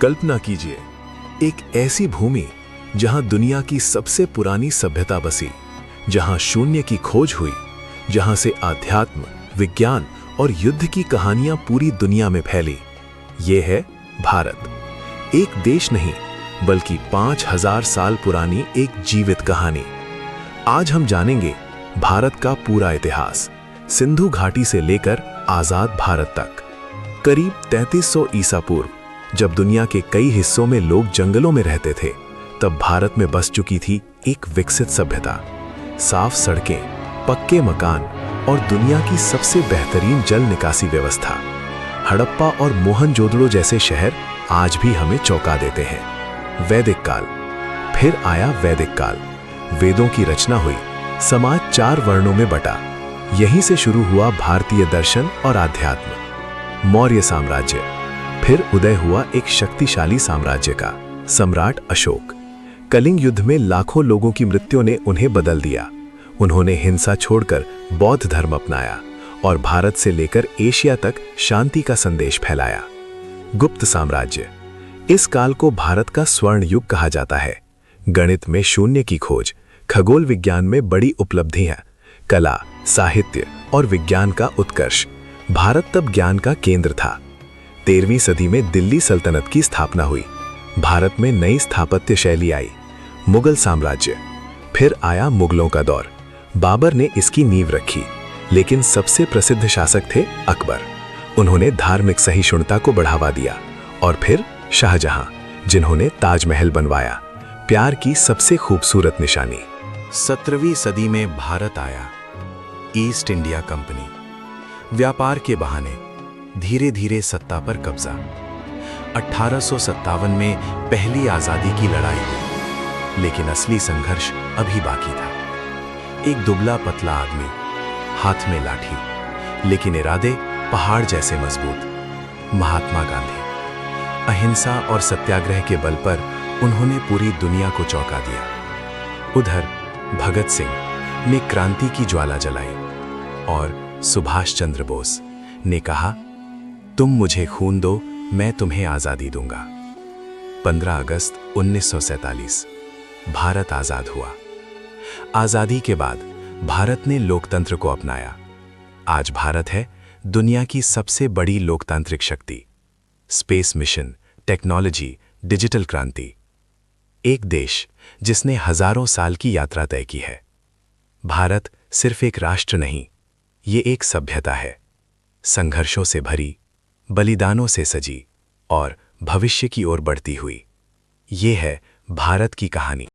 कल्पना कीजिए, एक ऐसी भूमि जहां दुनिया की सबसे पुरानी सभ्यता बसी, जहां शून्य की खोज हुई, जहां से आध्यात्म, विज्ञान और युद्ध की कहानियां पूरी दुनिया में फैली। ये है भारत। एक देश नहीं, बल्कि 5000 साल पुरानी एक जीवित कहानी। आज हम जानेंगे भारत का पूरा इतिहास, सिंधु घाटी से लेकर आजाद भारत तक। करीब 3300 ईसा पूर्व, जब दुनिया के कई हिस्सों में लोग जंगलों में रहते थे, तब भारत में बस चुकी थी एक विकसित सभ्यता। साफ सड़कें, पक्के मकान और दुनिया की सबसे बेहतरीन जल निकासी व्यवस्था। हड़प्पा और मोहनजोदड़ो जैसे शहर आज भी हमें चौंका देते हैं। वैदिक काल। फिर आया वैदिक काल। वेदों की रचना हुई, समाज 4 वर्णों में बटा। यहीं से शुरू हुआ भारतीय दर्शन और आध्यात्म। मौर्य साम्राज्य। फिर उदय हुआ एक शक्तिशाली साम्राज्य का, सम्राट अशोक। कलिंग युद्ध में लाखों लोगों की मृत्यु ने उन्हें बदल दिया। उन्होंने हिंसा छोड़कर बौद्ध धर्म अपनाया और भारत से लेकर एशिया तक शांति का संदेश फैलाया। गुप्त साम्राज्य। इस काल को भारत का स्वर्ण युग कहा जाता है। गणित में शून्य की खोज, खगोल विज्ञान में बड़ी उपलब्धियां, कला, साहित्य और विज्ञान का उत्कर्ष। भारत तब ज्ञान का केंद्र था। 13वीं सदी में दिल्ली सल्तनत की स्थापना हुई। भारत में नई स्थापत्य शैली आई। मुगल साम्राज्य। फिर आया मुगलों का दौर। बाबर ने इसकी नींव रखी, लेकिन सबसे प्रसिद्ध शासक थे अकबर। उन्होंने धार्मिक सहिष्णुता को बढ़ावा दिया। और फिर शाहजहां, जिन्होंने ताजमहल बनवाया, प्यार की सबसे खूबसूरत निशानी। 17वीं सदी में भारत आया। East India company. व्यापार के बहाने धीरे धीरे सत्ता पर कब्जा। 1857 में पहली आजादी की लड़ाई हुई, लेकिन असली संघर्ष अभी बाकी था। एक दुबला पतला आदमी, हाथ में लाठी, लेकिन इरादे पहाड़ जैसे मजबूत। महात्मा गांधी। अहिंसा और सत्याग्रह के बल पर उन्होंने पूरी दुनिया को चौंका दिया। उधर भगत सिंह ने क्रांति की ज्वाला जलाई और सुभाष चंद्र बोस ने कहा, तुम मुझे खून दो, मैं तुम्हें आजादी दूंगा। 15 अगस्त 1947 भारत आजाद हुआ। आजादी के बाद भारत ने लोकतंत्र को अपनाया। आज भारत है दुनिया की सबसे बड़ी लोकतांत्रिक शक्ति। स्पेस मिशन, टेक्नोलॉजी, डिजिटल क्रांति। एक देश जिसने हजारों साल की यात्रा तय की है। भारत सिर्फ एक राष्ट्र नहीं, ये एक सभ्यता है, संघर्षों से भरी, बलिदानों से सजी और भविष्य की ओर बढ़ती हुई। ये है भारत की कहानी।